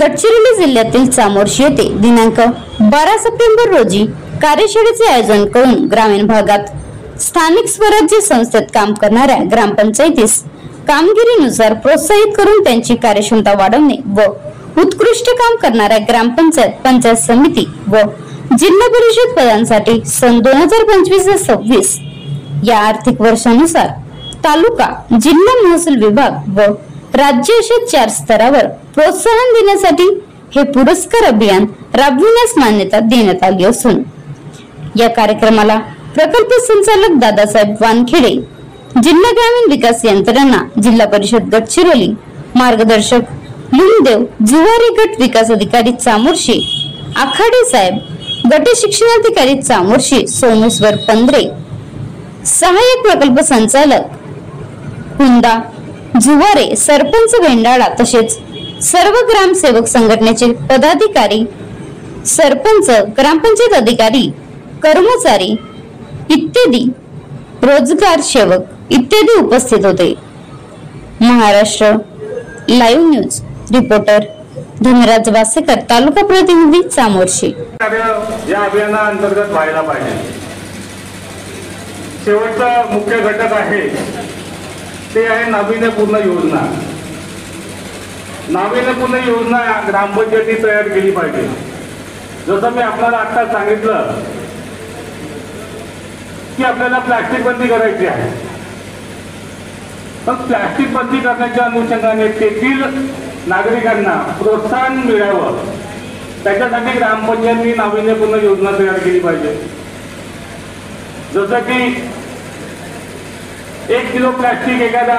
गडचिरोली जिल्ह्यातील चामोर्शी येथे दिनांक 12 सप्टेंबर रोजी कार्यशाळेचे आयोजन करून ग्रामीण भागात स्थानिक स्वराज्य संस्थेत काम करणाऱ्या ग्रामपंचायतीस कामगिरीनुसार प्रोत्साहित करून त्यांची कार्यक्षमता वाढवणे व उत्कृष्ट काम करणाऱ्या ग्रामपंचायत, पंचायत समिती व जिल्हा परिषद पदांसाठी सन 2025-26 या आर्थिक वर्षानुसार तालुका, जिल्हा महसूल विभाग व राज्य अशा 4 स्तरावर प्रोत्साहन देण्यासाठी हे पुरस्कार अभियान राबविण्यास मान्यता देण्यात आली असून या कार्यक्रमाला प्रकल्प संचालक दादासाहेब वानखेडे, जिल्हा ग्रामीण विकास यंत्रणा, जिल्हा परिषद गडचिरोली, मार्गदर्शक लिंगदेव, जुवारी गट विकास अधिकारी चामोर्शी, आखाडे साहेब, गट शिक्षणाधिकारी चामोर्शी सोमेश्वर पंधरे, सहाय्यक प्रकल्प संचालक हुंदा जुवारे, सरपंच भेंडाळा तसेच सर्व ग्रामसेवक संघटनेचे पदाधिकारी, सरपंच, ग्रामपंचायत अधिकारी, कर्मचारी इत्यादी, रोजगार सेवक इत्यादी उपस्थित होते। Maharashtra live news reporter Dhanraj Wasekar, taluka प्रतिनिधी चामोर्शी। या अभियानाअंतर्गत व्हायला पाहिजे। शेवटचा मुख्य घटक आहे ते आहे नाविन्यपूर्ण योजना। नाविन्यपूर्ण योजना ग्रामपंचायती तयार केली पाहिजे। जसं मी आपल्याला आता सांगितलं की आपल्याला प्लास्टिक बंदी करायची आहे, पण प्लास्टिक बंदी करण्याच्या अनुषंगाने तेथील नागरिकांना प्रोत्साहन मिळावं त्याच्यासाठी ग्रामपंचायतींनी नाविन्यपूर्ण योजना तयार केली पाहिजे। जसं की 1 किलो प्लास्टिक एखादा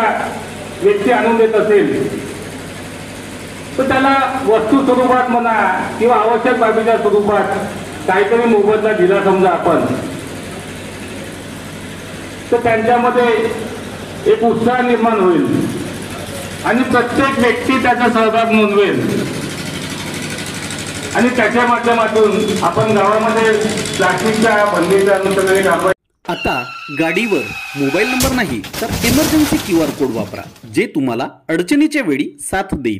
व्यक्ती आणून देत असेल तर त्याला वस्तू स्वरूपात म्हणा किंवा आवश्यक बाबीच्या स्वरूपात काहीतरी मोबदला दिला समजा आपण, तर त्यांच्यामध्ये एक उत्साह निर्माण होईल आणि प्रत्येक व्यक्ती त्याचा सहभाग नोंदवेल आणि त्याच्या माध्यमातून आपण गावामध्ये प्लास्टिकच्या बंदीच्या अनुषंगाने काम। आता गाडीवर मोबाईल नंबर नाही तर इमर्जन्सी QR कोड वापरा, जे तुम्हाला अडचणीच्या वेळी साथ देईल।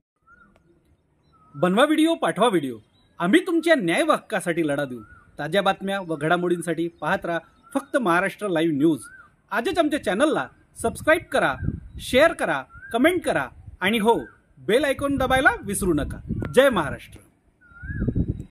बनवा व्हिडिओ, पाठवा व्हिडिओ, आम्ही तुमच्या न्याय हक्कासाठी लढा देऊ। ताज्या बातम्या व घडामोडींसाठी पाहत राहा फक्त महाराष्ट्र लाईव्ह न्यूज। आजच आमच्या चॅनलला सबस्क्राईब करा, शेअर करा, कमेंट करा आणि हो, बेल आयकॉन दबायला विसरू नका। जय महाराष्ट्र।